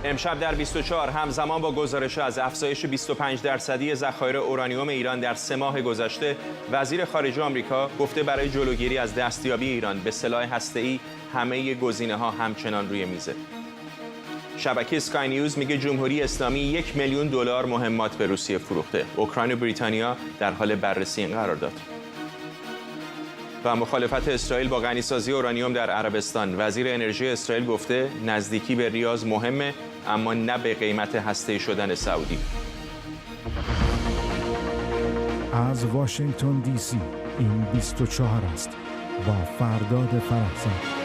امشب در 24 همزمان با گزارش از افزایش 25% ذخایر اورانیوم ایران در 3 ماه گذشته، وزیر خارجه آمریکا گفته برای جلوگیری از دستیابی ایران به سلاح هسته‌ای همه گزینه‌ها همچنان روی میزه. شبکه اسکای نیوز میگه جمهوری اسلامی 1 میلیون دلار مهمات به روسیه فروخته. اوکراین و بریتانیا در حال بررسی این قرارداد. و مخالفت اسرائیل با غنیسازی اورانیوم در عربستان. وزیر انرژی اسرائیل گفته نزدیکی به ریاض مهمه، اما نه به قیمت هسته‌ای شدن سعودی. از واشنگتن دی سی این 24 است با فرداد فرحزاد.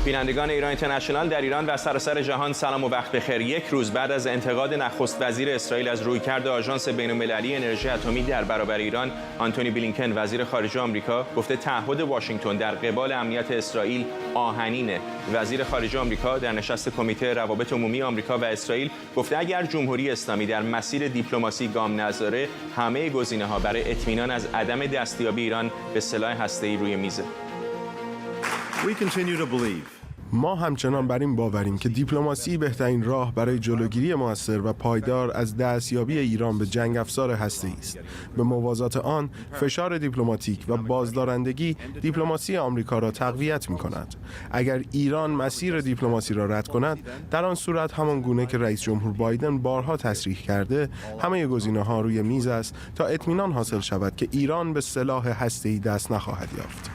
بینندگان ایران اینترنشنال در ایران و سراسر جهان سلام و وقت بخیر. یک روز بعد از انتقاد نخست وزیر اسرائیل از رویکرد آژانس بین‌المللی انرژی اتمی در برابر ایران، آنتونی بلینکن وزیر خارجه آمریکا گفته تعهد واشنگتن در قبال امنیت اسرائیل آهنینه. وزیر خارجه آمریکا در نشست کمیته روابط عمومی آمریکا و اسرائیل گفته اگر جمهوری اسلامی در مسیر دیپلماسی گام نذاره، همه گزینه‌ها برای اطمینان از عدم دستیابی ایران به سلاح هسته‌ای روی میزه. ما همچنان بر این باوریم که دیپلماسی بهترین راه برای جلوگیری مؤثر و پایدار از دستیابی ایران به جنگ افزار هسته‌ای است. به موازات آن، فشار دیپلماتیک و بازدارندگی دیپلماسی آمریکا را تقویت می‌کند. اگر ایران مسیر دیپلماسی را رد کند، در آن صورت همان گونه که رئیس جمهور بایدن بارها تصریح کرده، همه گزینه‌ها روی میز است تا اطمینان حاصل شود که ایران به سلاح هسته‌ای دست نخواهد یافت.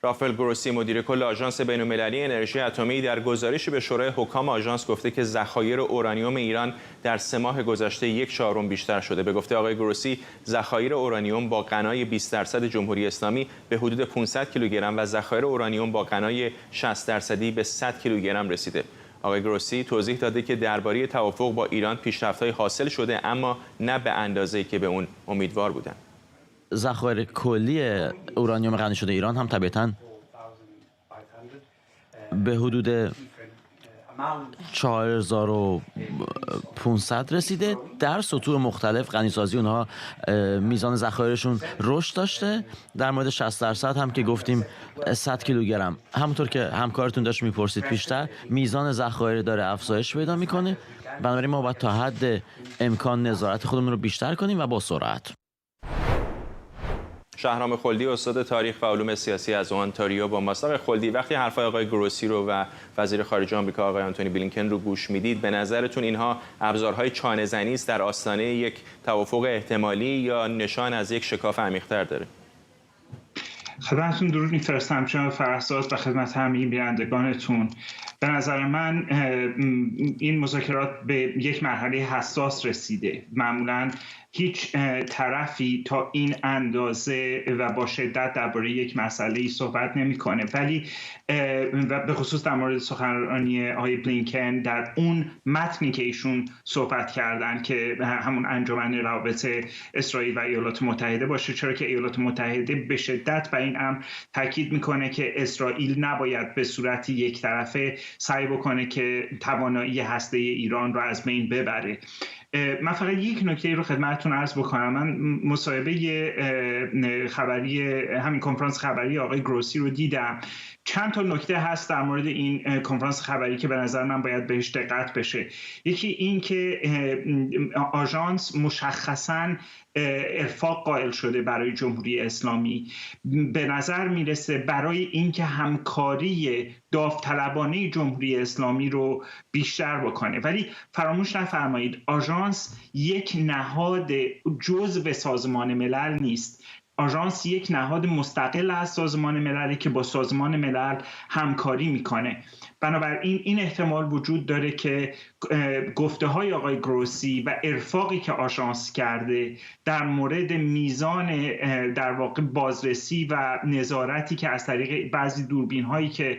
رافائل گروسی مدیر کل آژانس بین‌المللی انرژی اتمی در گزارشی به شورای حکام آژانس گفته که ذخایر اورانیوم ایران در 3 ماه گذشته 1/4 بیشتر شده. به گفته آقای گروسی، ذخایر اورانیوم با غنای 20% جمهوری اسلامی به حدود 500 کیلوگرم و ذخایر اورانیوم با غنای 60% به 100 کیلوگرم رسیده. آقای گروسی توضیح داده که درباره توافق با ایران پیشرفت‌های حاصل شده، اما نه به اندازه‌ای که به اون امیدوار بودند. ذخایر کلی اورانیوم غنی شده ایران هم طبیعتاً به حدود 4500 رسیده. در سطوح مختلف غنیسازی اونها میزان ذخایرشون رشد داشته. در مورد 60% هم که گفتیم 100 کیلوگرم، همونطور که همکارتون داشت میپرسید پیشتر، میزان ذخایر داره افزایش پیدا میکنه. بنابراین ما باید تا حد امکان نظارت خودمون رو بیشتر کنیم و با سرعت. شهرام خلدی استاد تاریخ و علوم سیاسی از اونتاریو با ماست. آقای خلدی، وقتی حرفای آقای گروسی رو و وزیر خارجه آمریکا آقای آنتونی بلینکن رو گوش میدید، به نظرتون اینها ابزارهای چانه‌زنی است در آستانه یک توافق احتمالی یا نشان از یک شکاف عمیق‌تر داره؟ خدمتتون درود می‌فرستم جناب فرحزاد و خدمت همه بینندگانتون. به نظر من این مذاکرات به یک مرحله حساس رسیده. معمولاً هیچ طرفی تا این اندازه و با شدت درباره یک مسئله‌ای صحبت نمی‌کنه، ولی و به خصوص در مورد سخنرانی آقای بلینکن در اون متنی که ایشون صحبت کردن که همون انجمن روابط اسرائیل و ایالات متحده باشه، چرا که ایالات متحده به شدت بر این امر تاکید میکنه که اسرائیل نباید به صورت یک طرفه سعی بکنه که توانایی هسته ایران را از بین ببره. من فقط یک نکته رو خدمتتون عرض بکنم. من مصاحبه خبری همین کنفرانس خبری آقای گروسی رو دیدم. چند تا نکته هست در مورد این کنفرانس خبری که به نظر من باید بهش دقت بشه. یکی این که آژانس مشخصاً ارفاق قائل شده برای جمهوری اسلامی. به نظر میرسه برای اینکه همکاری داوطلبانه جمهوری اسلامی رو بیشتر بکنه. ولی فراموش نفرمایید آژانس یک نهاد جزء سازمان ملل نیست. آژانس یک نهاد مستقل از سازمان مللی که با سازمان ملل همکاری میکنه. بنابراین این احتمال وجود داره که گفته‌های آقای گروسی و ارفاقی که آژانس کرده در مورد میزان در واقع بازرسی و نظارتی که از طریق بعضی دوربین‌هایی که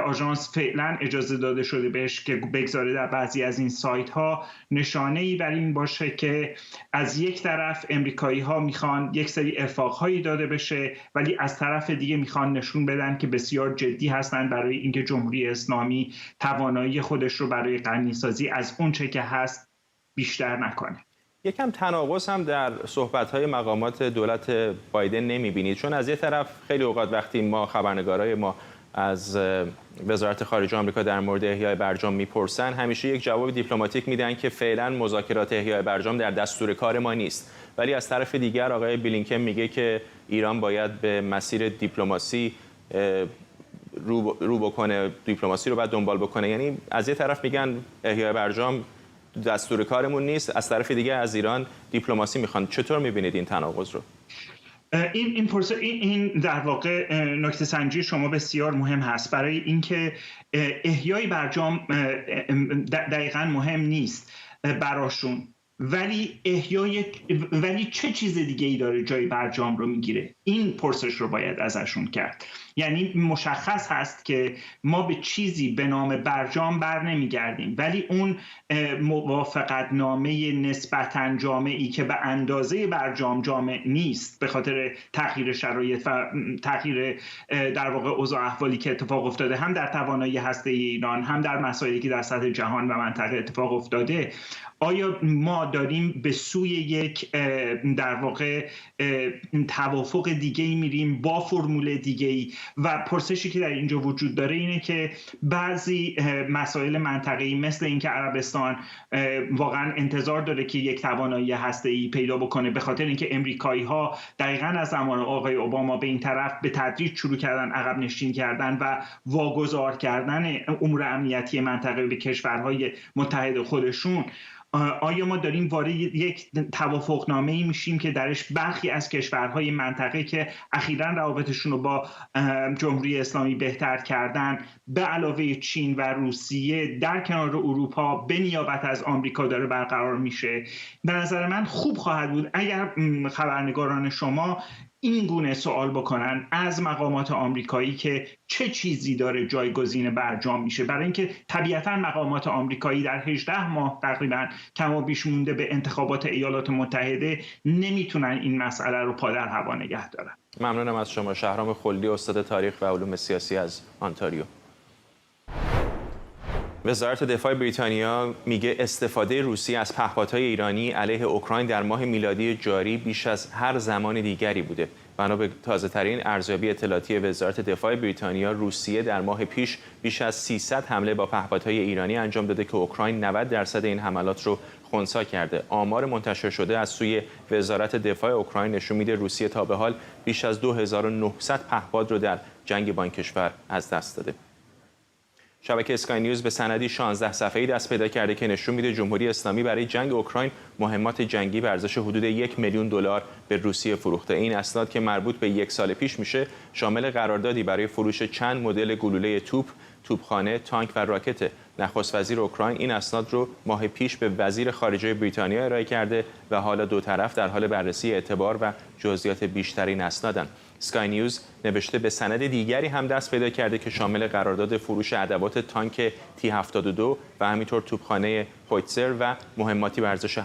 آژانس فعلا اجازه داده شده بهش که بگذاره در بعضی از این سایت‌ها، نشانه‌ای بر این باشه که از یک طرف امریکایی‌ها میخوان یک سری ارفاق‌هایی داده بشه، ولی از طرف دیگه میخوان نشون بدن که بسیار جدی هستن برای اینکه جمهوری اسلامی توانایی خودش رو برای غنیسازی از اون چه که هست بیشتر نکنه. یکم تناقض هم در صحبت‌های مقامات دولت بایدن نمی‌بینید؟ چون از یه طرف خیلی اوقات وقتی ما خبرنگارای ما از وزارت خارجه آمریکا در مورد احیای برجام میپرسن، همیشه یک جواب دیپلماتیک میدن که فعلا مذاکرات احیای برجام در دستور کار ما نیست. ولی از طرف دیگر آقای بلینکن میگه که ایران باید به مسیر دیپلماسی رو بکنه، دیپلماسی رو باید دنبال بکنه. یعنی از یه طرف میگن احیای برجام دستور کارمون نیست، از طرف دیگه از ایران دیپلماسی میخوان. چطور میبینید این تناقض رو؟ این در واقع نکته سنجی شما بسیار مهم هست، برای اینکه احیای برجام دقیقاً مهم نیست براشون، ولی چه چیز دیگه ای داره جای برجام رو میگیره؟ این پرسش رو باید ازشون کرد. یعنی مشخص هست که ما به چیزی به نام برجام بر نمیگردیم، ولی اون موافقت نامه نسبتاً جامعی که به اندازه برجام جامع نیست به خاطر تغییر شرایط و تغییر در واقع اوضاع احوالی که اتفاق افتاده، هم در توانایی هسته ایران، هم در مسائلی که در سطح جهان و منطقه اتفاق افتاده، آیا ما داریم به سوی یک در واقع توافق دیگه‌ای میریم با فرمول دیگه‌ای؟ و پرسشی که در اینجا وجود داره اینه که بعضی مسائل منطقه‌ای مثل اینکه عربستان واقعا انتظار داره که یک توانایی هسته‌ای پیدا بکنه، به خاطر اینکه امریکایی‌ها دقیقاً از زمان آقای اوباما به این طرف به تدریج شروع کردن عقب نشین کردن و واگذار کردن امور امنیتی منطقه به کشورهای متحد خودشون. آیا ما داریم وارد یک توافقنامه‌ای میشیم که درش برخی از کشورهای منطقه که اخیراً روابطشون رو با جمهوری اسلامی بهتر کردن، به علاوه چین و روسیه در کنار اروپا به نیابت از آمریکا داره برقرار میشه؟ به نظر من خوب خواهد بود اگر خبرنگاران شما این گونه سوال بکنن از مقامات آمریکایی که چه چیزی داره جایگزین برجام میشه، برای اینکه طبیعتاً مقامات آمریکایی در 18 ماه تقریباً کم و بیش مونده به انتخابات ایالات متحده نمیتونن این مسئله رو پادر هوا نگه دارن. ممنونم از شما. شهرام خلدی، استاد تاریخ و علوم سیاسی از آنتاریو. وزارت دفاع بریتانیا میگه استفاده روسیه از پهپادهای ایرانی علیه اوکراین در ماه میلادی جاری بیش از هر زمان دیگری بوده. بنا به تازه‌ترین ارزیابی اطلاعاتی وزارت دفاع بریتانیا، روسیه در ماه پیش بیش از 300 حمله با پهپادهای ایرانی انجام داده که اوکراین 90% این حملات رو خنثی کرده. آمار منتشر شده از سوی وزارت دفاع اوکراین نشون میده روسیه تا به حال بیش از 2900 پهپاد رو در جنگ با این کشور از دست داده. شبکه اسکای نیوز به سندی 16 صفحه‌ای دست پیدا کرده که نشون میده جمهوری اسلامی برای جنگ اوکراین مهمات جنگی به ارزش حدود $1 میلیون به روسیه فروخته. این اسناد که مربوط به 1 سال پیش میشه، شامل قراردادی برای فروش چند مدل گلوله توپخانه، تانک و راکت. نخست وزیر اوکراین این اسناد رو ماه پیش به وزیر خارجه بریتانیا ارائه کرده و حالا دو طرف در حال بررسی اعتبار و جزئیات بیشتری این اسنادن. اسکای نیوز نوشته به سند دیگری هم دست پیدا کرده که شامل قرارداد فروش ادوات تانک T-72 و همینطور توپخانه هویتزر و مهماتی به ارزش $740,000.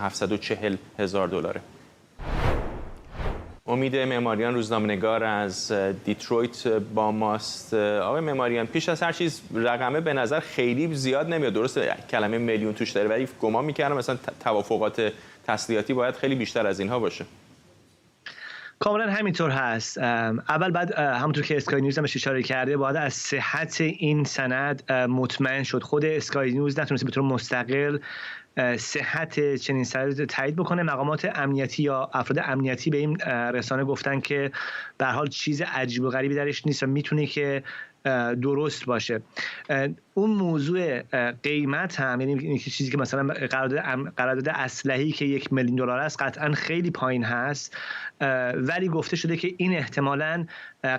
امید معماریان، روزنامه‌نگار از دیترویت با ماست. آقای معماریان، پیش از هر چیز رقمه به نظر خیلی زیاد نمیاد، درسته کلمه میلیون توش داره، ولی گمان می‌کردم مثلا توافقات تسلیحاتی باید خیلی بیشتر از اینها باشه. کاملا همینطور هست. اول بعد همونطور که اسکای نیوز هم اشاره کرده، باید از صحت این سند مطمئن شد. خود اسکای نیوز نتونسته به طور مستقل صحت چنین سندی تایید بکنه. مقامات امنیتی یا افراد امنیتی به این رسانه گفتن که به هر حال چیز عجیب و غریبی درش نیست و میتونه که درست باشه. اون موضوع قیمت هم، یعنی چیزی که مثلا قرارداد اسلحه‌ای که $1 میلیون است قطعا خیلی پایین هست، ولی گفته شده که این احتمالاً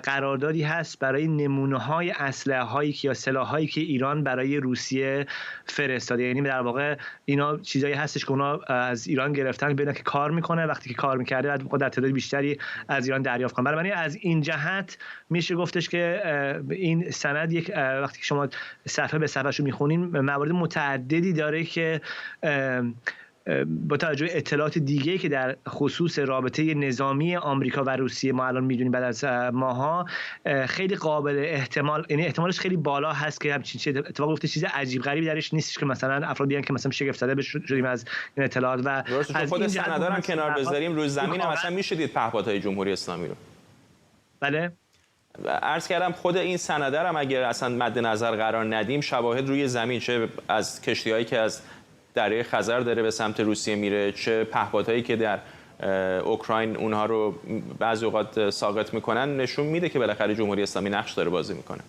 قراردادی هست برای نمونه‌های اسلحه‌هایی که یا سلاح‌هایی که ایران برای روسیه فرستاده. یعنی در واقع اینا چیزایی هستش که اونا از ایران گرفتن ببینن که کار میکنه، وقتی که کار میکرده بعد در تعداد بیشتری از ایران دریافت کنن. برای از این جهت میشه گفتش که این سند یک وقتی که شما صفحه به صفحه‌شو میخونین موارد متعددی داره که با توجه به اطلاعات دیگه‌ای که در خصوص رابطه نظامی آمریکا و روسیه ما الان میدونیم بعد از ماها، خیلی قابل احتمال، یعنی احتمالش خیلی بالا هست که همچین چیز اتفاق بیفته. چیز عجیب غریبی درش نیست که مثلا افراد بیان که مثلا شگفت زده شدیم از این اطلاعات. و از خود سندارم هم کنار بذاریم، روی زمین هم مثلا میشه دید پهپادهای جمهوری اسلامی رو. بله عرض کردم خود این سنده هم اگر اصلا مد نظر قرار ندیم، شواهد روی زمین، چه از کشتی‌هایی که از دریای خزر داره به سمت روسیه میره، چه پهپادهایی که در اوکراین اونها رو بعضی اوقات ساقط میکنن، نشون میده که بالاخره جمهوری اسلامی نقش داره بازی میکنه.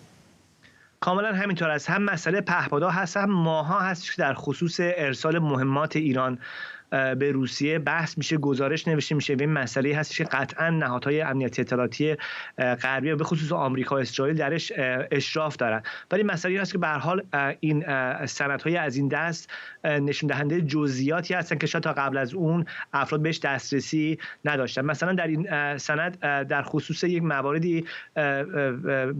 کاملا همینطور است. هم مسئله پهپادها هست، هم ماها هست که در خصوص ارسال مهمات ایران به روسیه بحث میشه، گزارش نوشته میشه. و این مسئله هست که قطعا نهادهای امنیتی اطلاعاتی غربی و به خصوص آمریکا و اسرائیل درش اشراف دارن. ولی مسئله هست که به هر حال این سندهای از این دست نشون دهنده جزئیاتی هستن که شاید تا قبل از اون افراد بهش دسترسی نداشتن. مثلا در این سند در خصوص یک مواردی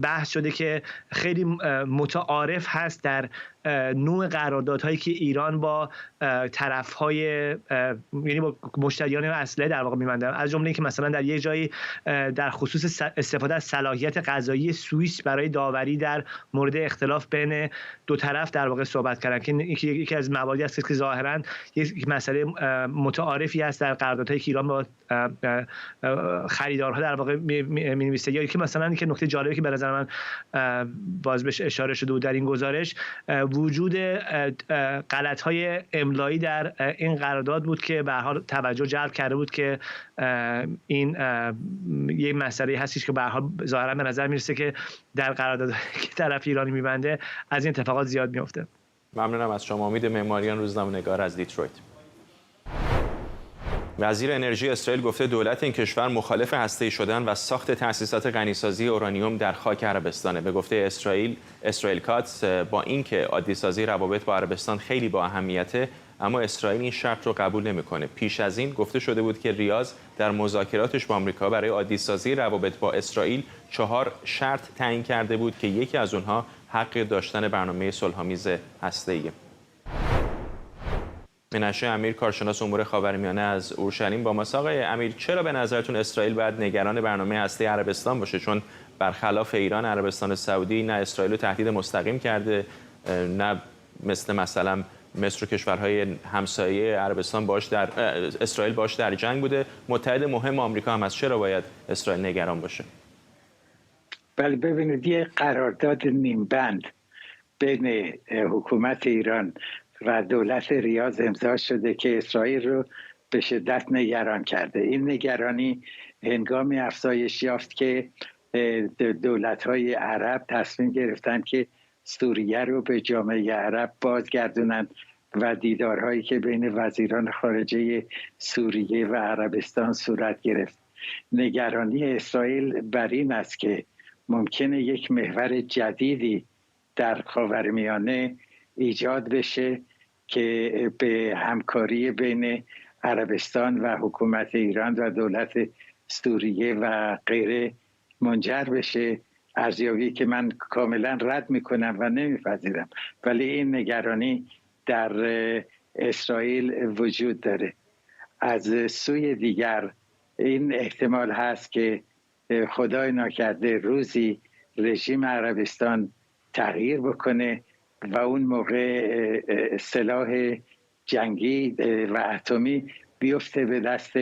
بحث شده که خیلی متعارف هست در نوع قراردادهایی که ایران با طرف‌های یعنی با مشتریان اسلحه در واقع می‌بنده. از جمله اینکه مثلا در یک جایی در خصوص استفاده از صلاحیت قضایی سوئیس برای داوری در مورد اختلاف بین دو طرف در واقع صحبت کردن که یکی از مواردی است که ظاهراً یک مسئله متعارفی است در قراردادهایی که ایران با خریدارها در واقع می‌نویسه. یا که مثلا که نکته جالبی که به نظر من باز بهش اشاره شده بود در این گزارش، وجود غلط‌های املایی در این قرارداد بود که به هر حال توجه جلب کرده بود که این یه مسئله هستش که به هر حال ظاهرا به نظر میرسه که در قرارداد که طرف ایرانی میبنده از این اتفاقات زیاد میفته. ممنونم از شما. امید معماریان، روزنامه‌نگار از دیترویت. وزیر انرژی اسرائیل گفته دولت این کشور مخالف هسته‌ای شدن و ساخت تأسیسات غنیسازی اورانیوم در خاک عربستانه. به گفته اسرائیل کاتس، با اینکه عادی‌سازی روابط با عربستان خیلی با اهمیته، اما اسرائیل این شرط رو قبول نمی‌کنه. پیش از این گفته شده بود که ریاض در مذاکراتش با آمریکا برای عادی‌سازی روابط با اسرائیل 4 شرط تعیین کرده بود که یکی از اونها حق داشتن برنامه صلح‌آمیز هسته‌ایه. منشه امیر، کارشناس امور خاورمیانه از اورشلیم، با ماست. آقای امیر، چرا به نظرتون اسرائیل باید نگران برنامه هسته عربستان باشه؟ چون برخلاف ایران، عربستان سعودی نه اسرائیل رو تهدید مستقیم کرده، نه مثلا مصر و کشورهای همسایه عربستان اسرائیل باش در جنگ بوده. متحد مهم آمریکا هم از. چرا باید اسرائیل نگران باشه؟ بله، ببینید، یه قرارداد نیمبند بین حکومت ایران و دولت ریاض امضا شده که اسرائیل رو به شدت نگران کرده. این نگرانی هنگامی افزایش یافت که دولت‌های عرب تصمیم گرفتن که سوریه رو به جامعه عرب بازگردونند و دیدارهایی که بین وزیران خارجه سوریه و عربستان صورت گرفت. نگرانی اسرائیل بر این است که ممکنه یک محور جدیدی در خاورمیانه ایجاد بشه که به همکاری بین عربستان و حکومت ایران و دولت سوریه و غیره منجر بشه. ارزیابی که من کاملا رد میکنم و نمیپذیرم، ولی این نگرانی در اسرائیل وجود داره. از سوی دیگر این احتمال هست که خدای ناکرده روزی رژیم عربستان تغییر بکنه و اون موقع سلاح جنگی و اتمی بیفته به دست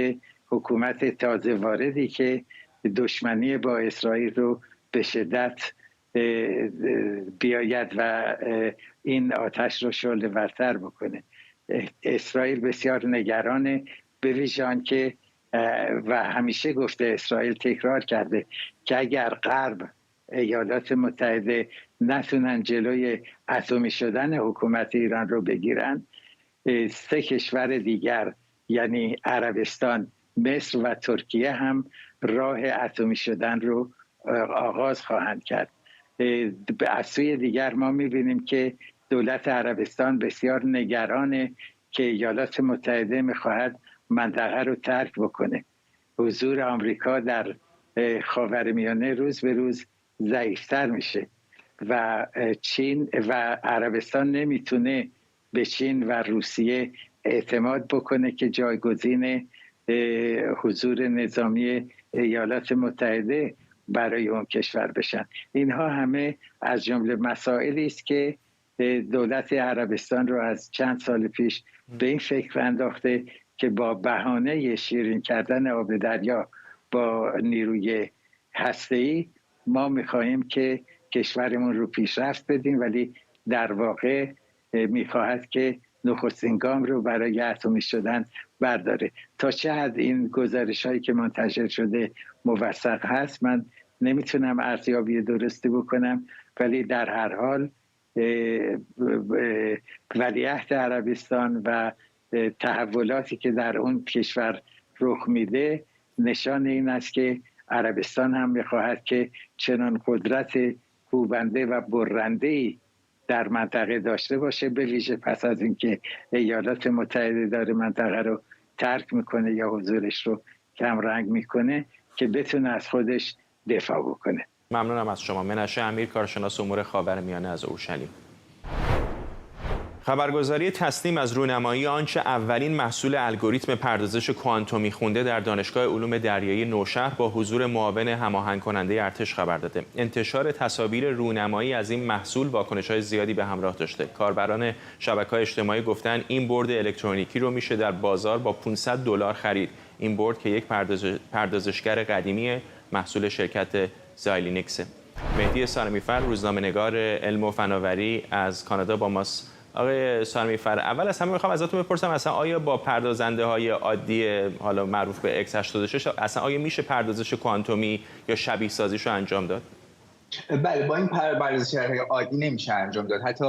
حکومت تازه واردی که دشمنی با اسرائیل رو به شدت بیاید و این آتش رو شعله ورتر بکنه. اسرائیل بسیار نگرانه، به ویژه آنکه و همیشه گفته، اسرائیل تکرار کرده که اگر غرب، ایالات متحده نتونن جلوی اتمی شدن حکومت ایران رو بگیرن، 3 کشور دیگر یعنی عربستان، مصر و ترکیه هم راه اتمی شدن رو آغاز خواهند کرد. از سوی دیگر ما می‌بینیم که دولت عربستان بسیار نگرانه که ایالات متحده می‌خواهد منطقه رو ترک بکنه. حضور آمریکا در خاورمیانه روز به روز ضعیف‌تر میشه و چین و عربستان نمیتونه به چین و روسیه اعتماد بکنه که جایگزین حضور نظامی ایالات متحده برای اون کشور بشن. اینها همه از جمله مسائلی است که دولت عربستان رو از چند سال پیش به این فکر انداخته که با بهانه شیرین کردن آب دریا با نیروی هسته‌ای ما میخواهیم که کشورمون رو پیشرفت بدیم، ولی در واقع میخواهد که نخستین گام رو برای اتمی شدن برداره. تا چه حد این گزارش هایی که منتشر شده موثق هست من نمیتونم ارزیابی درستی بکنم، ولی در هر حال ولیعهد عربستان و تحولاتی که در اون کشور رخ میده نشان این است که عربستان هم میخواهد که چنان قدرت کوبنده و برنده‌ای در منطقه داشته باشه، به ویژه پس از اینکه ایالات متحده داره منطقه رو ترک میکنه یا حضورش رو کمرنگ میکنه، که بتونه از خودش دفاع بکنه. ممنونم از شما. منشه امیر، کارشناس امور خاورمیانه از اورشلیم. خبرگزاری تسنیم از رونمایی آنچه اولین محصول الگوریتم پردازش کوانتومی خونده در دانشگاه علوم دریایی نوشهر با حضور معاون هماهنگ کننده ارتش خبر داده. انتشار تصاویر رونمایی از این محصول واکنش‌های زیادی به همراه داشته. کاربران شبکه‌های اجتماعی گفتن این برد الکترونیکی رو میشه در بازار با $500 خرید. این برد که یک پردازشگر قدیمی محصول شرکت زایلینکس. مهدی سارمیفر، روزنامه‌نگار علم و فناوری از کانادا با ماست. آقای سارمیفر، اول از همه میخوام ازتون بپرسم اصلا آیا با پردازنده های عادی حالا معروف به X86 اصلا آیا میشه پردازش کوانتومی یا شبیه سازیش رو انجام داد؟ بله، با این پردازش‌های عادی نمیشه انجام داد. حتی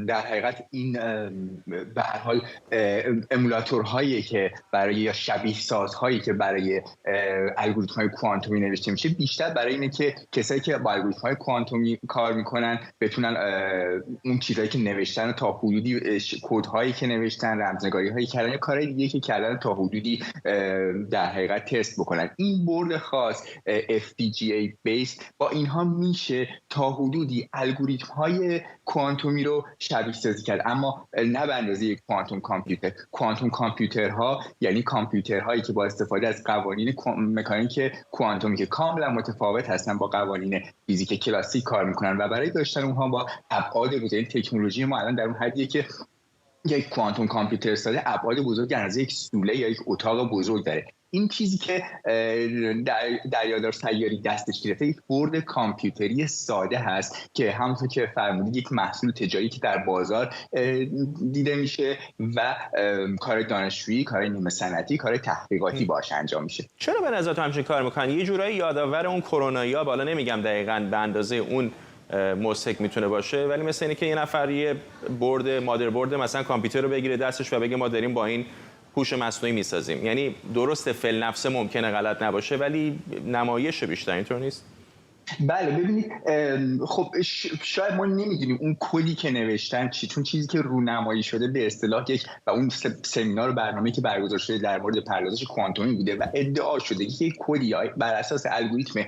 در حقیقت این به هر حال امولاتورهایی که برای یا شبیه سازهایی که برای الگوریتم‌های کوانتومی نوشته میشه بیشتر برای اینه که کسایی که با الگوریتم‌های کوانتومی کار میکنن بتونن اون چیزایی که نوشتن تا حدودی کدهایی که نوشتن، رمزنگاری‌هایی کردن یا کارهای دیگه که کردن تا حدودی در حقیقت تست بکنن. این برد خاص FPGA based با اینها میشه تا حدودی الگوریتم‌های کوانتومی رو شبیه سازی کرد، اما نه به اندازه یک کوانتوم کامپیوتر. کوانتوم کامپیوترها یعنی کامپیوترهایی که با استفاده از قوانین مکانیک کوانتومی که کاملا متفاوت هستن با قوانین فیزیک کلاسیک کار میکنن و برای داشتن اونها با ابعاد بزرگ، تکنولوژی ما الان در اون حدیه که یک کوانتوم کامپیوتر ساده ابعاد بزرگ از یک سوله یا یک اتاق بزرگ داره. این چیزی که دریادار سیاری دستش گرفته یک برد کامپیوتری ساده هست که همونطور که فرمودید یک محصول تجاری که در بازار دیده میشه و کار دانشجویی، کار نیمه صنعتی، کار تحقیقاتی باش انجام میشه. چرا به نظرتون همچین کار میکنن؟ یه جورایی یادآور اون کرونایا، بالا نمیگم دقیقاً به اندازه اون موسیک میتونه باشه، ولی مثل اینه که یه نفر یه برد مادربرد مثلا کامپیوتر رو بگیره دستش و بگه ما داریم با این هوش مصنوعی میسازیم. یعنی درسته فعل نفسه ممکنه غلط نباشه ولی نمایش بیشتر، اینطور نیست؟ بله، ببینید خب شاید ما نمیدونیم اون کدی که نوشتن چی، چون چیزی که رونمایی شده به اصطلاح یک و اون سمینار و برنامه‌ای که برگزار شده در مورد پردازش کوانتومی بوده و ادعا شده که یک کدی بر اساس الگوریتم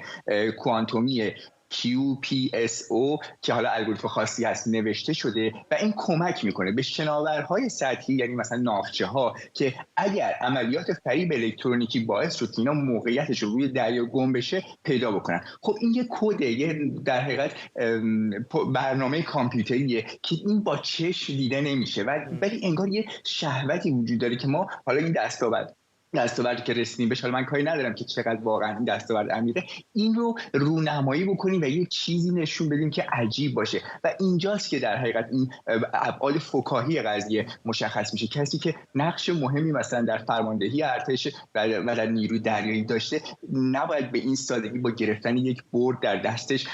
کوانتومی QPSO که حالا الگوریتم خاصی هست نوشته شده و این کمک میکنه به شناورهای سطحی، یعنی مثلا ناوچه ها، که اگر عملیات فریب الکترونیکی باعث شد که اینا موقعیتش رو روی دریا گم بشه پیدا بکنن. خب این یه کده، یه در حقیقت برنامه کامپیوتریه که این با چشم دیده نمیشه ولی انگار یه شهوتی وجود داره که ما حالا این دستاوردی که رسیدیم بهش، حالا من کاری ندارم که چقدر واقعا این دستاورد عمیقه، این رو رونمایی بکنیم و یه چیزی نشون بدیم که عجیب باشه و اینجاست که در حقیقت این ابعاد فکاهی قضیه مشخص میشه. کسی که نقش مهمی مثلا در فرماندهی ارتش و در نیروی دریایی داشته نباید به این سادگی با گرفتن یک برد در دستش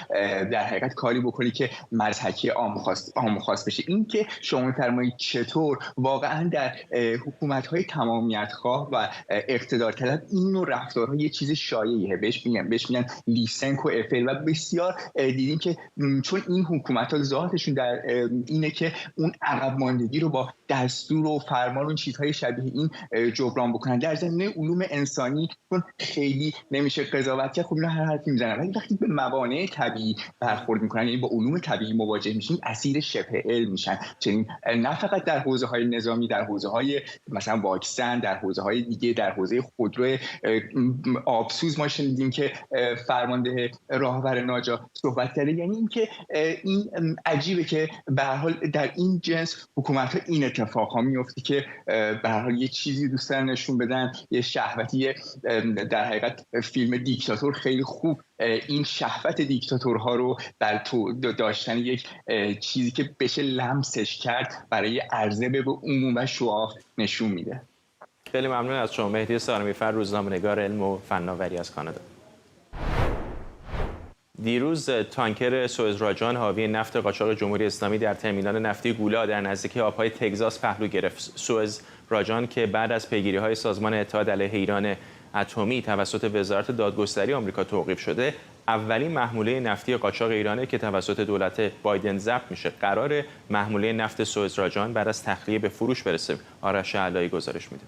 در حقیقت کاری بکنه که مضحکی عام خاص بشه. این که شما می‌فرمایید چطور واقعا در حکومت‌های تمامیت‌خواه و اقتدار طلب این نوع رفتارها یه چیز شایعیه، بهش میگن لیسنک و افل و بسیار دیدیم که چون این حکومت‌ها ذاتشون در اینه که اون عقب ماندگی رو با دستور و فرمان و چیزهای شبیه این جبران بکنن. در زمینه علوم انسانی چون خیلی نمیشه قضاوت کرد، خب اینا هر حرفی میزنن، ولی وقتی به موانع طبیعی برخورد میکنن، یعنی با علوم طبیعی مواجه میشن، اسیر شبه علم میشن. چنین نه فقط در حوزه‌های نظامی، در حوزه‌های مثلا واکسن، در حوزه‌های دیگه، در حوزه خودرو آبسوز ما شنیدیم که فرمانده راهبر ناجا صحبت کرده. یعنی اینکه این عجیبه که به هر حال در این جنس حکومت‌ها این اتفاقا میفته که به هر حال یه چیزی دوست دارن نشون بدن، یه شهوتی. در حقیقت فیلم دیکتاتور خیلی خوب این شهوت دیکتاتورها رو در داشتن یک چیزی که بشه لمسش کرد برای عرضه به عموم و شعاف نشون میده. خیلی ممنون از شما. مهدی سارمی‌فر، روزنامه‌نگار علم و فناوری از کانادا. دیروز تانکر سوئز راجان حاوی نفت قاچاق جمهوری اسلامی در ترمینال نفتی گولا در نزدیکی آبهای تگزاس پهلو گرفت. سوئز راجان که بعد از پیگیری‌های سازمان اتحاد علیه ایران اتمی توسط وزارت دادگستری آمریکا توقیف شده، اولین محموله نفتی قاچاق ایرانه که توسط دولت بایدن ضبط میشه. قرار محموله نفت سوئز راجان بعد از تخلیه به فروش برسه. آرش علایی گزارش میده.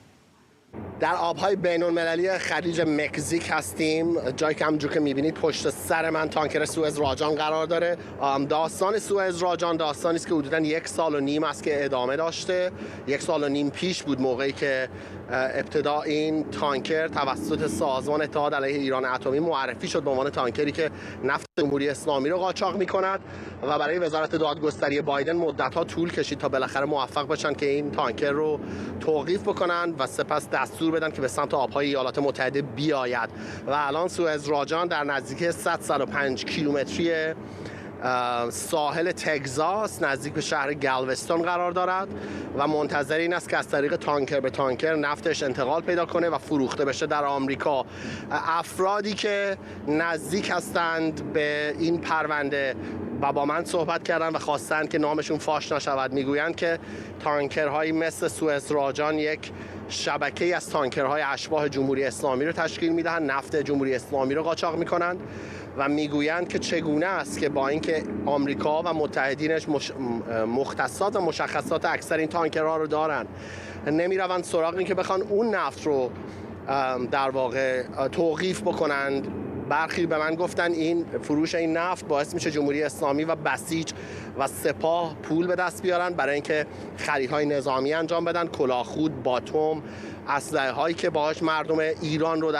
در آبهای بین‌المللی خلیج مکزیک هستیم، جایی که همونجور که می‌بینید پشت سر من تانکر سوئز راجان قرار داره. داستان سوئز راجان داستانی است که حدوداً 1.5 سال است که ادامه داشته. 1.5 سال پیش بود موقعی که ابتدا این تانکر توسط سازمان اتحاد علیه ایران اتمی معرفی شد به عنوان تانکری که نفت جمهوری اسلامی رو قاچاق می‌کند و برای وزارت دادگستری بایدن مدت‌ها طول کشید تا بالاخره موفق بشن که این تانکر رو توقیف بکنن و سپس دستور بدن که به سمت آبهای ایالات متحده بیاید. و الان سوئز راجان در نزدیکی 105 کیلومتری ساحل تگزاس نزدیک به شهر گالوستون قرار دارد و منتظر این است که از طریق تانکر به تانکر نفتش انتقال پیدا کنه و فروخته بشه در آمریکا. افرادی که نزدیک هستند به این پرونده و با من صحبت کردن و خواستند که نامشون فاش نشود میگویند که تانکرهایی مثل سوئز راجان یک شبکه‌ای از تانکرهای اشباح جمهوری اسلامی رو تشکیل میدهند، نفت جمهوری اسلامی رو قاچاق میکنند و میگویند که چگونه است که با اینکه آمریکا و متحدینش مختصات و مشخصات اکثر این تانکرها رو دارن، نمیروند سراغ این که بخوان اون نفت رو در واقع توقیف بکنند. برخی به من گفتن این فروش این نفت باعث میشه جمهوری اسلامی و بسیج و سپاه پول به دست بیارن برای اینکه خریدهای نظامی انجام بدن، کلاهخود، باتوم، اسلحه هایی که باهاش مردم ایران رو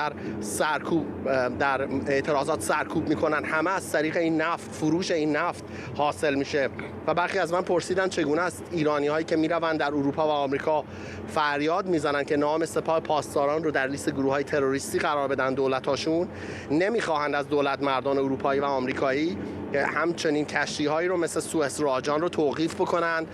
در اعتراضات سرکوب میکنن، همه از طریق این نفت، فروش این نفت حاصل میشه. و برخی از من پرسیدن چگونه است ایرانی هایی که میروند در اروپا و آمریکا فریاد میزنن که نام سپاه پاسداران رو در لیست گروه های تروریستی قرار بدن دولتاشون، نمیخواهند از دولت مردان اروپایی و آمریکایی همچنین کشتی هایی رو مثل سوئز راجان رو توقیف بکنند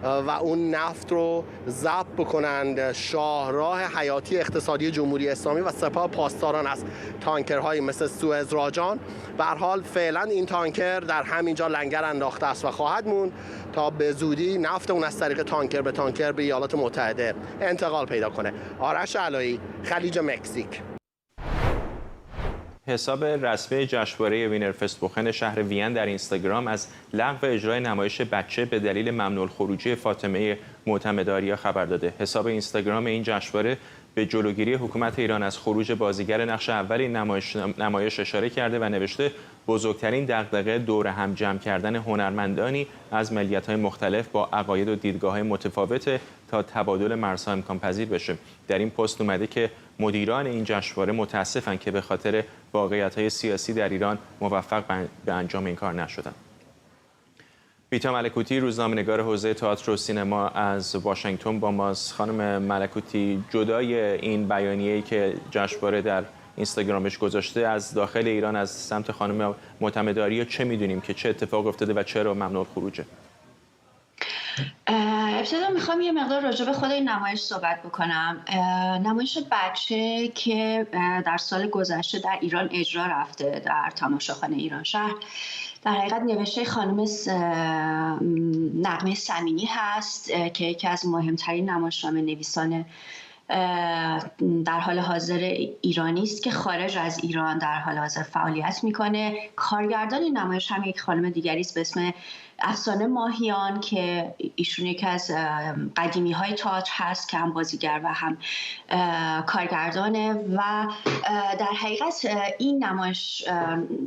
و اون نفت رو ضبط بکنند. شاهراه حیاتی اقتصادی جمهوری اسلامی و سپاه پاسداران از تانکرهایی مثل سوئز راجان. به هر حال فعلا این تانکر در همینجا لنگر انداخته است و خواهد موند تا به زودی نفت اون از طریق تانکر به تانکر به ایالات متحده انتقال پیدا کنه. آرش علایی، خلیج مکزیک. حساب رسمی جشنواره وینرفستبوخن شهر وین در اینستاگرام از لغو اجرای نمایش بچه به دلیل ممنوع الخروجی فاطمه معتمدآریا خبر داده. حساب اینستاگرام این جشنواره به جلوگیری حکومت ایران از خروج بازیگر نقش اول این نمایش اشاره کرده و نوشته بزرگترین دغدغه دور هم جمع کردن هنرمندانی از ملیت‌های مختلف با عقاید و دیدگاه‌های متفاوت تا تبادل مرزها امکان پذیر بشه. در این پست اومده که مدیران این جشنواره متاسفن که به خاطر واقعیت‌های سیاسی در ایران موفق به انجام این کار نشدن. بیتا ملکوتی، روزنامه‌نگار حوزه تئاتر و سینما از واشنگتن با ماست. خانم ملکوتی، جدای این بیانیه‌ای که جشنواره در اینستاگرامش گذاشته از داخل ایران از سمت خانم معتمدآریا چه می‌دونیم که چه اتفاق افتاده و چرا ممنوع الخروجه؟ ابتدا میخوام یه مقدار راجع به خود این نمایش صحبت بکنم. نمایش بچه که در سال گذشته در ایران اجرا رفته در تماشاخانه ایران شهر، در حقیقت نوشته خانم نغمه صمینی هست که یکی از مهمترین نمایشنامه نویسان در حال حاضر ایرانی است که خارج از ایران در حال حاضر فعالیت میکنه. کارگردان نمایش هم یک خانم دیگری است به اسم افسانه ماهیان که ایشون یکی از قدیمی های تئاتر هست که هم بازیگر و هم کارگردانه و در حقیقت این نمایش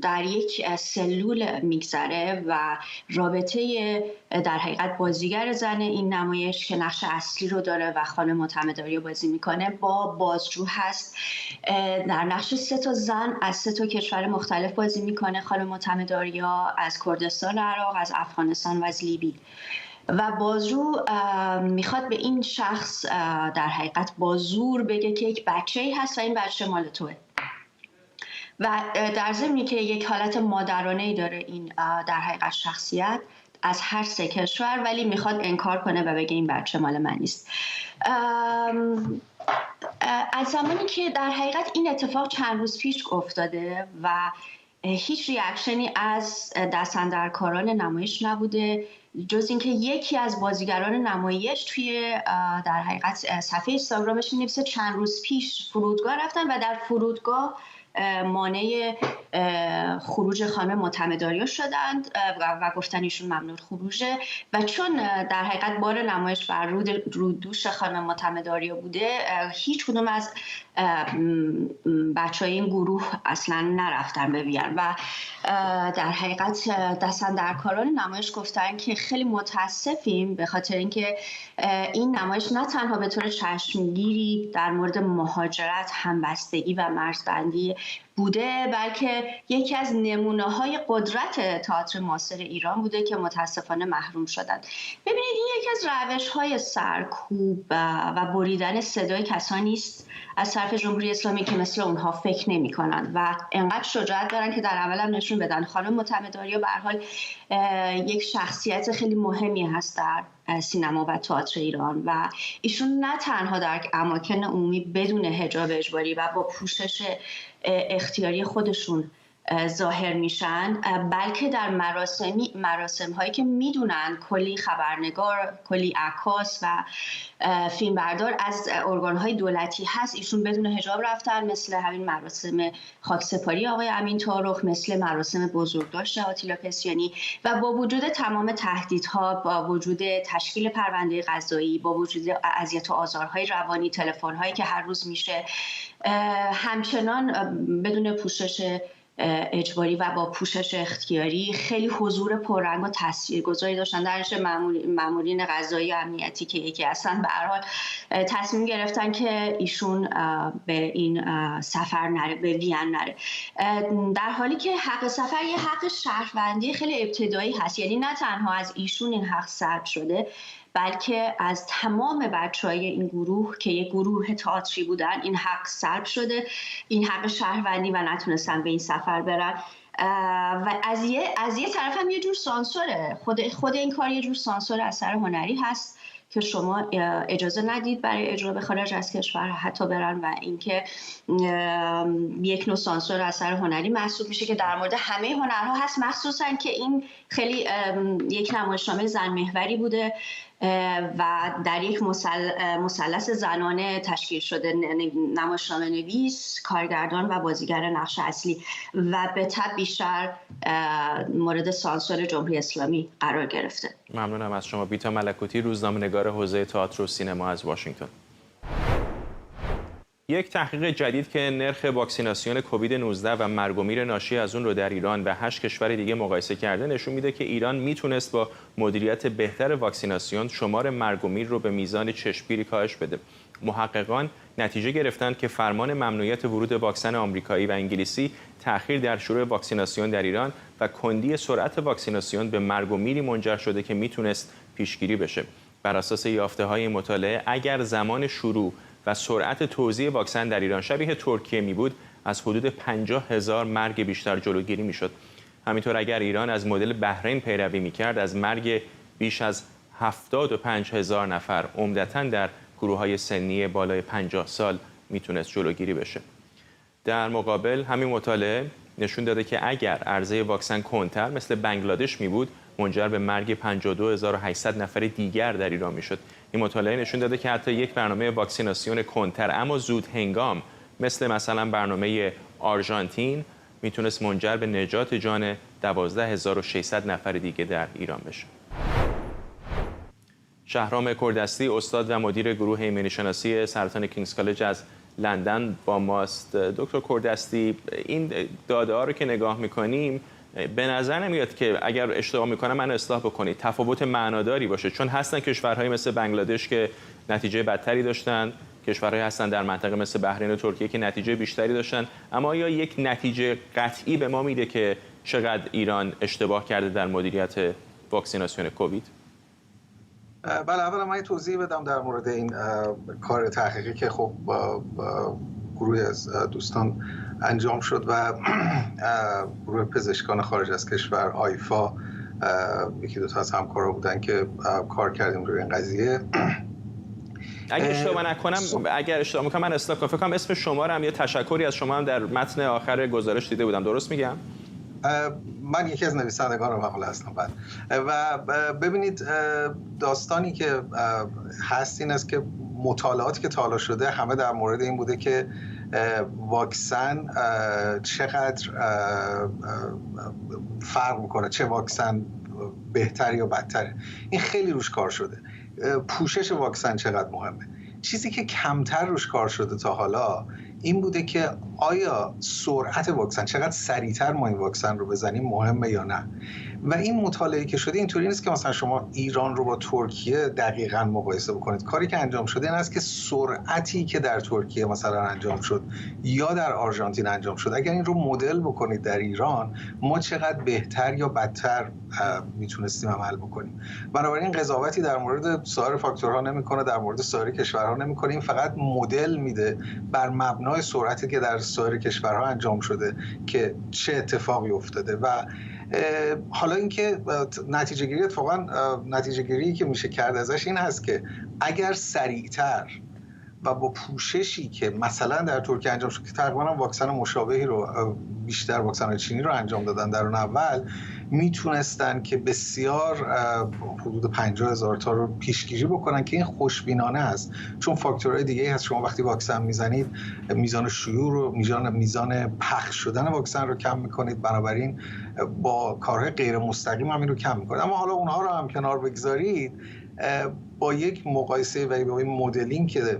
در یک سلول میگذره و رابطه در حقیقت بازیگر زن این نمایش که نقش اصلی رو داره و خانم معتمدآریا بازی میکنه با بازجو هست. در نقش 3 تا زن از 3 تا کشور مختلف بازی میکنه خانم معتمدآریا، از کردستان عراق، از افغانستان و از لیبی. و بازجو میخواد به این شخص در حقیقت با زور بگه که یک بچه‌ای هست و این بچه مال توه. و در ضمنی که یک حالت مادرانه‌ای داره این در حقیقت شخصیت از هر 3 کشور، ولی میخواد انکار کنه و بگه این بچه مال من نیست. از زمانی که در حقیقت این اتفاق چند روز پیش افتاده و هیچ ریاکشنی از دستاندرکاران نمایش نبوده جز اینکه یکی از بازیگران نمایش توی در حقیقت صفحه اینستاگرامش می‌نویسه چند روز پیش فرودگاه رفتن و در فرودگاه مانع خروج خانم معتمدآریا شدند و گفتن ایشون ممنوع خروجه و چون در حقیقت بار نمایش بر رو دوش خانم معتمدآریا بوده هیچ کدوم از بچهای این گروه اصلا نرفتن ببینن و در حقیقت دستاندرکاران نمایش گفتن که خیلی متاسفیم به خاطر اینکه این نمایش نه تنها به طور چشمگیری در مورد مهاجرت، همبستگی و مرزبندی بوده بلکه یکی از نمونه‌های قدرت تئاتر معاصر ایران بوده که متاسفانه محروم شدند. ببینید این یکی از روش‌های سرکوب و بریدن صدای کسانی است از طرف جمهوری اسلامی که مثل اونها فکر نمی‌کنند و انقدر شجاعت دارن که در عمل هم نشون بدن. خانم معتمدآریا به هر حال یک شخصیت خیلی مهمی هست در سینما و تئاتر ایران و ایشون نه تنها در اماکن عمومی بدون حجاب اجباری و با پوشش اختیاری خودشون ظاهر میشن بلکه در مراسم هایی که میدونن کلی خبرنگار، کلی عکاس و فیلمبردار از ارگان های دولتی هست ایشون بدون حجاب رفتن، مثل همین مراسم خاکسپاری آقای امین طارق، مثل مراسم بزرگداشت آتیلا پسیانی و با وجود تمام تهدیدها، با وجود تشکیل پرونده قضایی، با وجود اذیت و آزارهای روانی، تلفن‌هایی که هر روز میشه، همچنان بدون پوشش اجباری و با پوشش اختیاری خیلی حضور پررنگ و تاثیرگذاری داشتن. درش مامورین قضایی و امنیتی که یکی هستن به هر حال تصمیم گرفتن که ایشون به این سفر نره، به وین نره، در حالی که حق سفر یه حق شهروندی خیلی ابتدایی هست. یعنی نه تنها از ایشون این حق سلب شده بلکه از تمام بچهای این گروه که یک گروه تئاتری بودن این حق سلب شده، این حق شهروندی و نتونستن به این سفر برن و از یه طرف هم یه جور سانسوره. خود این کار یه جور سانسور اثر هنری هست که شما اجازه ندید برای اجرا به خارج از کشور حتی برن و اینکه یک نوع سانسور اثر هنری محسوب میشه که در مورد همه هنرها هست، مخصوصا که این خیلی یک نمایشنامه زن محوری بوده و در یک مثلث زنانه تشکیل شده، نمایشنامه نویس، کارگردان و بازیگر نقش اصلی و به تبع بیشتر مورد سانسور جمهوری اسلامی قرار گرفته. ممنونم از شما. بیتا ملکوتی، روزنامه‌نگار حوزه تئاتر و سینما از واشنگتن. یک تحقیق جدید که نرخ واکسیناسیون کووید 19 و مرگ و میر ناشی از اون رو در ایران و 8 کشور دیگه مقایسه کرده نشون میده که ایران میتونست با مدیریت بهتر واکسیناسیون شمار مرگ و میر رو به میزان چشمگیری کاهش بده. محققان نتیجه گرفتند که فرمان ممنوعیت ورود واکسن آمریکایی و انگلیسی، تأخیر در شروع واکسیناسیون در ایران و کندی سرعت واکسیناسیون به مرگ و میری منجر شده که میتونست پیشگیری بشه. بر اساس یافته‌های مطالعه اگر زمان شروع و سرعت توزیع واکسن در ایران شبیه ترکیه می بود از حدود 50,000 مرگ بیشتر جلوگیری می شد. همینطور اگر ایران از مدل بحرین پیروی می کرد از مرگ بیش از 75,000 نفر عمدتاً در گروه‌های سنی بالای 50 سال میتونست جلوگیری بشه. در مقابل همین مطالعه نشون داده که اگر عرضه واکسن کندتر مثل بنگلادش می بود منجر به مرگ 52,800 نفر دیگر در ایران میشد. این مطالعه نشون داده که حتی یک برنامه واکسیناسیون کندتر اما زود هنگام مثل مثلا برنامه آرژانتین میتونست منجر به نجات جان 12600 نفر دیگه در ایران بشه. شهرام کردستی، استاد و مدیر گروه ایمنی شناسی سرطان کینگز کالج از لندن با ماست. دکتر کردستی، این داده ها رو که نگاه میکنیم به نظر نمیاد که اگر اشتباه میکنم من اصلاح بکنید تفاوت معناداری باشه، چون هستن کشورهای مثل بنگلادش که نتیجه بدتری داشتن، کشورهایی هستن در منطقه مثل بحرین و ترکیه که نتیجه بیشتری داشتن، اما آیا یک نتیجه قطعی به ما میده که چقدر ایران اشتباه کرده در مدیریت واکسیناسیون کووید؟ بله، اولا من توضیح بدم در مورد این کار تحقیقی که خب گروهی از دوستان انجام شد و گروه پزشکان خارج از کشور آیفا یکی دو تا از همکارا بودن که کار کردیم روی این قضیه. اگر اشتباه نکنم من اصلاح کنم اسم شما رو هم یه تشکری از شما هم در متن آخر گزارش دیده بودم، درست میگم؟ من یکی از نویسندگان مقاله هستم. و ببینید داستانی که هست این است که مطالعاتی که تا حالا شده همه در مورد این بوده که واکسن چقدر فرق میکنه، چه واکسن بهتر یا بدتره. این خیلی روش کار شده. پوشش واکسن چقدر مهمه. چیزی که کمتر روش کار شده تا حالا این بوده که آیا سرعت واکسن، چقدر سریعتر ما این واکسن رو بزنیم مهمه یا نه. و این مطالعه که شده اینطوری نیست که مثلا شما ایران رو با ترکیه دقیقاً مقایسه بکنید. کاری که انجام شده این است که سرعتی که در ترکیه مثلا انجام شد یا در آرژانتین انجام شد، اگر این رو مدل بکنید در ایران، ما چقدر بهتر یا بدتر میتونستیم عمل بکنیم. بنابراین قضاوتی در مورد سایر فاکتورها نمیکنه، در مورد سایر کشورها نمیکنه، این فقط مدل میده بر مبنای سرعتی که در سایر کشورها انجام شده که چه اتفاقی افتاده. و حالا اینکه نتیجه گیری اتفاقا نتیجه گیری که میشه کرد ازش این هست که اگر سریعتر و با پوششی که مثلا در ترکیه انجام شد که تقریبا واکسن مشابهی رو بیشتر واکسن چینی رو انجام دادن در اون اول، میتونستن که بسیار حدود 50,000 تا رو پیشگیری بکنن که این خوشبینانه است، چون فاکتورهای دیگه هست. شما وقتی واکسن میزنید میزان شیوع رو، میزان پخش شدن واکسن رو کم میکنید، بنابراین با کارهای غیر مستقیم هم این رو کم میکنید. اما حالا اونها رو هم کنار بگذارید، با یک مقایسه و با این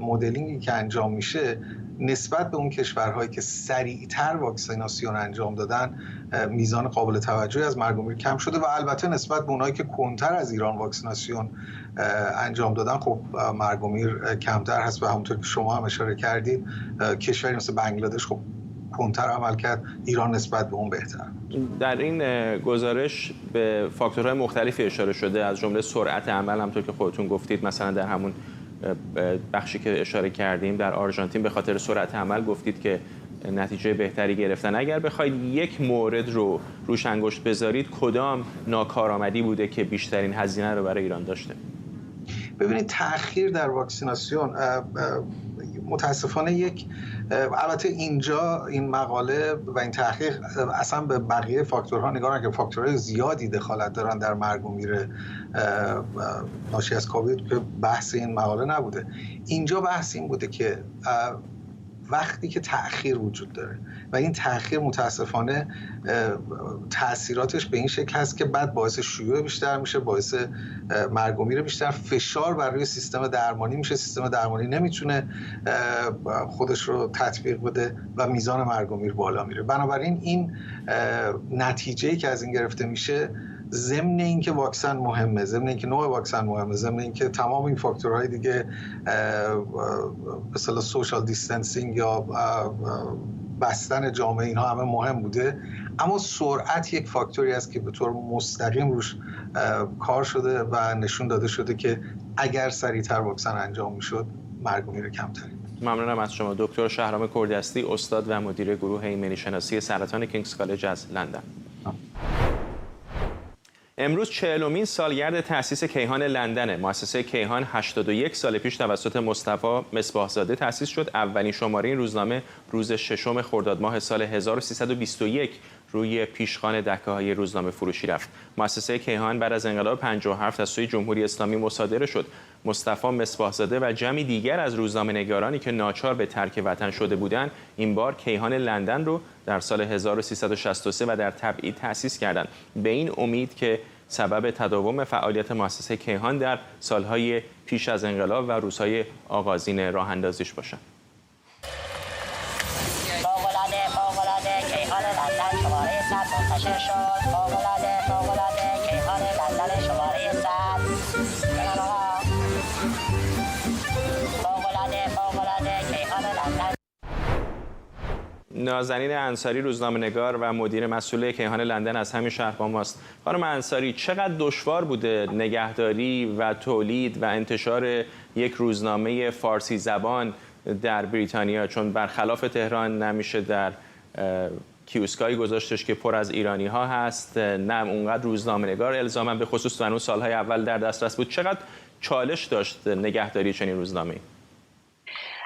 مدلینگی که انجام میشه نسبت به اون کشورهایی که سریعتر واکسیناسیون انجام دادن، میزان قابل توجهی از مرگ و میر کم شده و البته نسبت به اونایی که کنتر از ایران واکسیناسیون انجام دادن خب مرگ و میر کمتر هست. و همونطور که شما هم اشاره کردید کشوری مثل بنگلادش خب کنتر عمل کرد، ایران نسبت به اون بهتر. در این گزارش به فاکتورهای مختلفی اشاره شده، از جمله سرعت عمل. همونطور که خودتون گفتید مثلا در همون بخشی که اشاره کردیم در آرژانتین به خاطر سرعت عمل گفتید که نتیجه بهتری گرفتن. اگر بخواید یک مورد رو روش انگشت بذارید، کدام ناکارآمدی بوده که بیشترین هزینه رو برای ایران داشته؟ ببینید تأخیر در واکسیناسیون متاسفانه البته اینجا این مقاله و این تحقیق اصلا به بقیه فاکتورها نگاه نکنه که فاکتورهای زیادی دخالت دارن در مرگ و میر ناشی از کووید که بحث این مقاله نبوده. اینجا بحث این بوده که وقتی که تأخیر وجود داره و این تأخیر متاسفانه تأثیراتش به این شکل هست که بعد باعث شیوع بیشتر میشه، باعث مرگ و میر بیشتر، فشار بر روی سیستم درمانی میشه، سیستم درمانی نمیتونه خودش رو تطبیق بده و میزان مرگ و میر بالا میره. بنابراین این نتیجه‌ای که از این گرفته میشه، ضمن اینکه واکسن مهمه، ضمن اینکه نوع واکسن مهمه، ضمن اینکه تمام این فاکتورهای دیگه مثلا سوشال دیستنسینگ یا بستن جامعه، اینها همه مهم بوده، اما سرعت یک فاکتوری است که به طور مستقیم روش کار شده و نشون داده شده که اگر سریعتر واکسن انجام میشد مرگ و میر کمتری. ممنونم از شما دکتر شهرام کردستی، استاد و مدیر گروه ایمنی شناسی سرطان کینگز کالج از لندن. امروز 40مین سالگرد تأسیس کیهان لندنه. مؤسسه کیهان 81 سال پیش توسط مصطفی مصباح‌زاده تأسیس شد. اولین شماره این روزنامه روز 6 خرداد ماه سال 1321 روی پیشخوان دکه‌های روزنامه فروشی رفت. مؤسسه کیهان بعد از انقلاب 57 از سوی جمهوری اسلامی مصادره شد. مصطفی مصباح‌زاده و جمعی دیگر از روزنامه‌نگارانی که ناچار به ترک وطن شده بودند، این بار کیهان لندن رو در سال 1363 و در تبعید تأسیس کردند، به این امید که سبب تداوم فعالیت مؤسسه کیهان در سالهای پیش از انقلاب و روزهای آغازین راه اندازیش باشند. کیهان لندن شماره 100 منتشر شد. فوق‌العاده کیهان لندن شماره 100. فوق‌العاده کیهان لندن. نازنین انصاری روزنامه‌نگار و مدیر مسئول کیهان لندن از همین شهر با ماست. خانم انصاری، چقدر دشوار بوده نگهداری و تولید و انتشار یک روزنامه فارسی زبان در بریتانیا، چون برخلاف تهران نمیشه در کیوسکایی گذاشتش که پر از ایرانی ها هست، نه اونقدر روزنامه‌نگار الزاما به خصوص در اون سالهای اول در دسترس بود. چقدر چالش داشت نگهداری چنین روزنامه‌ای؟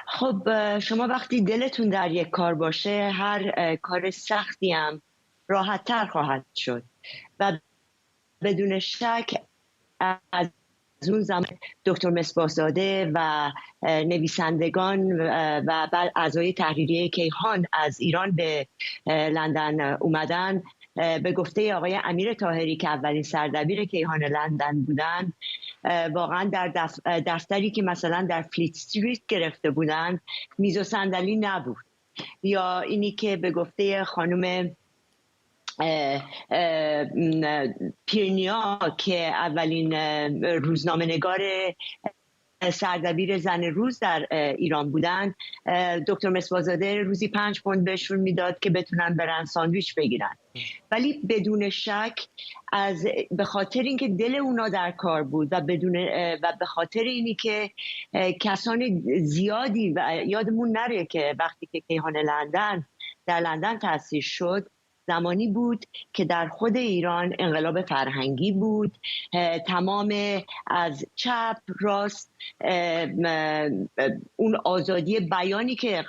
خب شما وقتی دلتون در یک کار باشه، هر کار سختی هم راحت‌تر خواهد شد و بدون شک از اون زمان دکتر مصباح‌زاده و نویسندگان و بعد اعضای تحریریه کیهان از ایران به لندن اومدن، به گفته آقای امیر طاهری که اولین سردبیر کیهان لندن بودن، واقعا در دفتری که مثلا در فلیت استریت گرفته بودن میز و صندلی نبود، یا اینی که به گفته خانم پیرنیا که اولین روزنامه نگار سردبیر زن روز در ایران بودن، دکتر مصباح‌زاده روزی 5 پوند بهشون میداد که بتونن برن ساندویچ بگیرن. ولی بدون شک به خاطر اینکه دل اونا در کار بود و به خاطر اینی که کسان زیادی، و یادمون نره که وقتی که کیهان لندن در لندن تأسیس شد، زمانی بود که در خود ایران انقلاب فرهنگی بود. تمام از چپ راست اون آزادی بیانی که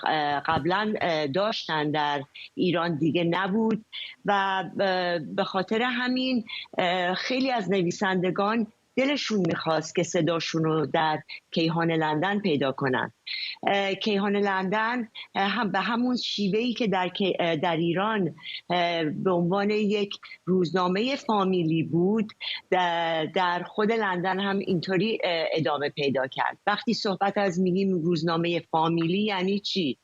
قبلا داشتن در ایران دیگه نبود و به خاطر همین خیلی از نویسندگان دلشون میخواست که صداشون رو در کیهان لندن پیدا کنن. کیهان لندن هم به همون شیوهی که در ایران به عنوان یک روزنامه فامیلی بود، در خود لندن هم اینطوری ادامه پیدا کرد. وقتی صحبت از میگیم روزنامه فامیلی یعنی چی؟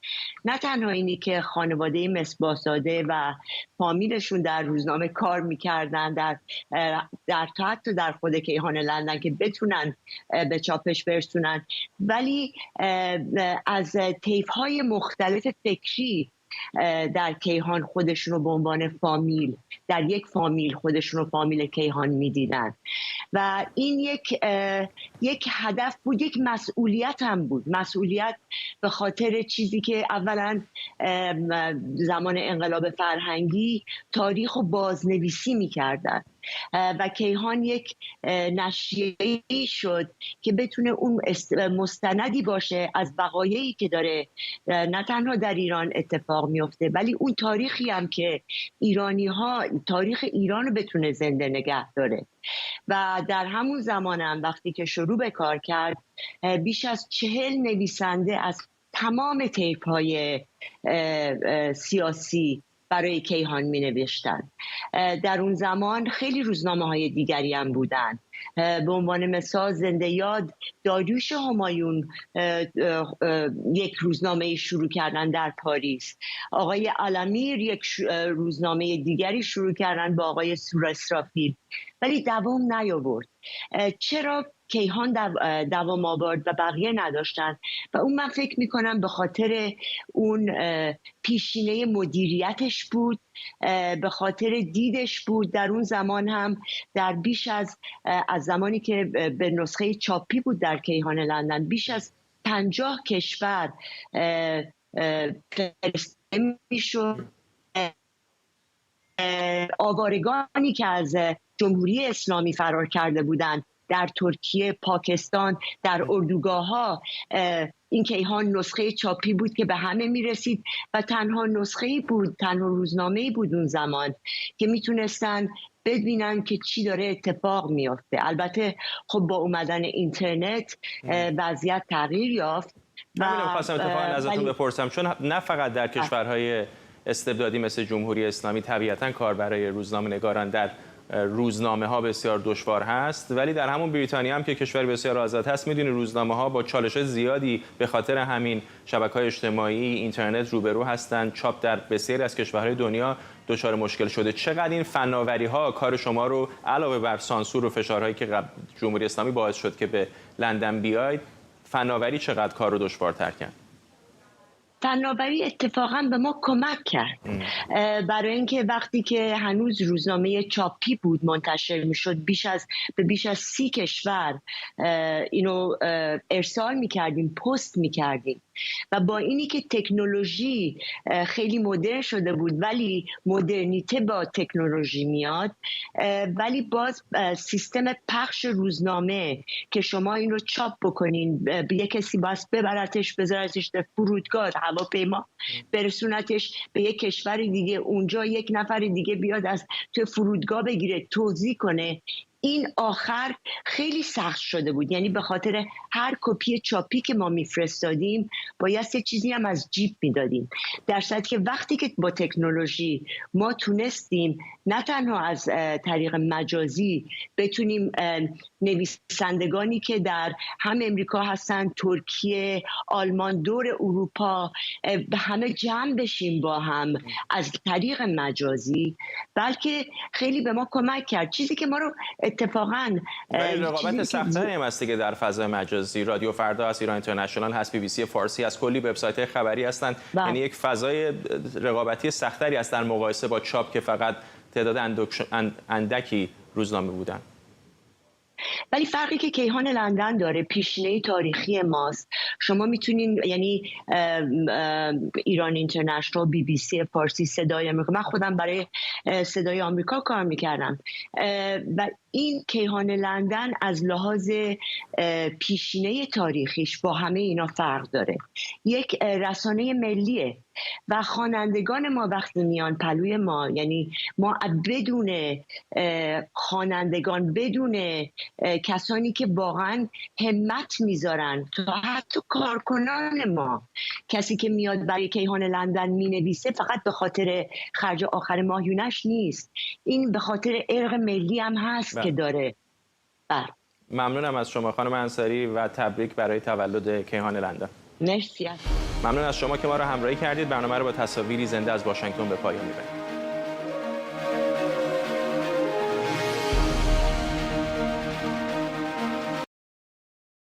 نه تنها اینی که خانواده مصباح‌زاده و فامیلشون در روزنامه کار میکردن در حتی در خود کیهان لندن که بتونن به چاپش برسونن، ولی از طیف‌های مختلف فکری در کیهان خودشون رو به عنوان فامیل، در یک فامیل خودشون رو فامیل کیهان میدیدن و این یک هدف بود، یک مسئولیت هم بود. مسئولیت به خاطر چیزی که اولا زمان انقلاب فرهنگی تاریخ رو بازنویسی میکردن و کیهان یک نشریه‌ای شد که بتونه اون مستندی باشه از وقایعی که داره نه تنها در ایران اتفاق میفته، ولی اون تاریخی هم که ایرانی‌ها تاریخ ایران رو بتونه زنده نگه داره. و در همون زمانم وقتی که شروع به کار کرد، بیش از 40 نویسنده از تمام طیف‌های سیاسی برای کیهان می نوشتن. در اون زمان خیلی روزنامه های دیگری هم بودن. به عنوان مثال زنده یاد داریوش همایون یک روزنامه شروع کردن در پاریس. آقای علمیر یک روزنامه دیگری شروع کردن با آقای سور اسرافیل، ولی دوام نیاورد. چرا کیهان دوام آورد و بقیه نداشتن؟ و اون من فکر میکنم به خاطر اون پیشینه مدیریتش بود، به خاطر دیدش بود. در اون زمان هم در بیش از زمانی که به نسخه چاپی بود در کیهان لندن، بیش از 50 کشور فرستاده میشد. آوارگانی که از جمهوری اسلامی فرار کرده بودند در ترکیه، پاکستان، در اردوگاه‌ها این کیهان نسخه چاپی بود که به همه میرسید و تنها نسخه‌ای بود، تنها روزنامه‌ای بود اون زمان که میتونستن ببینن که چی داره اتفاق میافته. البته خب با اومدن اینترنت وضعیت تغییر یافت. همین خواستم اتفاقا ازتون بپرسم، چون نه فقط در کشورهای استبدادی مثل جمهوری اسلامی طبیعتاً کار برای روزنامه‌نگاران در روزنامه ها بسیار دشوار هست، ولی در همون بریتانیا هم که کشور بسیار آزاد هست میدونی روزنامه ها با چالش زیادی به خاطر همین شبکه‌های اجتماعی، اینترنت روبرو هستند. چاپ در بسیاری از کشورهای دنیا دچار مشکل شده. چقدر این فناوری ها کار شما رو علاوه بر سانسور و فشارهایی که جمهوری اسلامی باعث شد که به لندن بیاید، فناوری چقدر کار رو دشوارتر کرد؟ فناوری اتفاقا به ما کمک کرد، برای اینکه وقتی که هنوز روزنامه چاپی بود منتشر میشد به بیش از 30 کشور اینو ارسال میکردیم، پست میکردیم و با اینی که تکنولوژی خیلی مدرن شده بود، ولی مدرنیته با تکنولوژی میاد، ولی باز سیستم پخش روزنامه که شما این رو چاپ بکنین، یه کسی باز ببرتش بذارتش در فرودگاه، هواپیما برسونتش به یک کشور دیگه، اونجا یک نفر دیگه بیاد از تو فرودگاه بگیره توضیح کنه. این آخر خیلی سخت شده بود، یعنی به خاطر هر کپی چاپی که ما میفرستادیم باید یه چیزی هم از جیب میدادیم، در صورتی که وقتی که با تکنولوژی ما تونستیم نه تنها از طریق مجازی بتونیم نویسندگانی که در هم امریکا هستن، ترکیه، آلمان، دور اروپا، همه جمع بشیم با هم از طریق مجازی، بلکه خیلی به ما کمک کرد. چیزی که ما رو اتفاقاً رقابت سخت‌تری هم هست دیگه در فضای مجازی. رادیو فردا هست، ایران اینترنشنال هست، BBC فارسی هست، کلی وبسایت‌های خبری هستن، یعنی یک فضای رقابتی سخت‌تری است در مقایسه با چاپ که فقط تعداد اندکی روزنامه بودن. ولی فرقی که کیهان لندن داره پیشینه تاریخی ماست. شما میتونین، یعنی ایران اینترنشنال، BBC فارسی، صدای آمریکا، من خودم برای صدای آمریکا کار میکردم و این کیهان لندن از لحاظ پیشینه تاریخیش با همه اینا فرق داره. یک رسانه ملیه و خوانندگان ما وقتی میان پلوی ما، یعنی ما بدون خوانندگان، بدون کسانی که واقعا همت میذارن، تا حتی کارکنان ما، کسی که میاد برای کیهان لندن مینویسه فقط به خاطر خرج آخر ماهیونش نیست، این به خاطر ارق ملی هم هست که داره. ممنونم از شما خانم انصاری و تبریک برای تولد کیهان لندن. مرسی. ممنون از شما که ما را همراهی کردید. برنامه رو با تصاویری زنده از واشنگتن به پایان میبریم.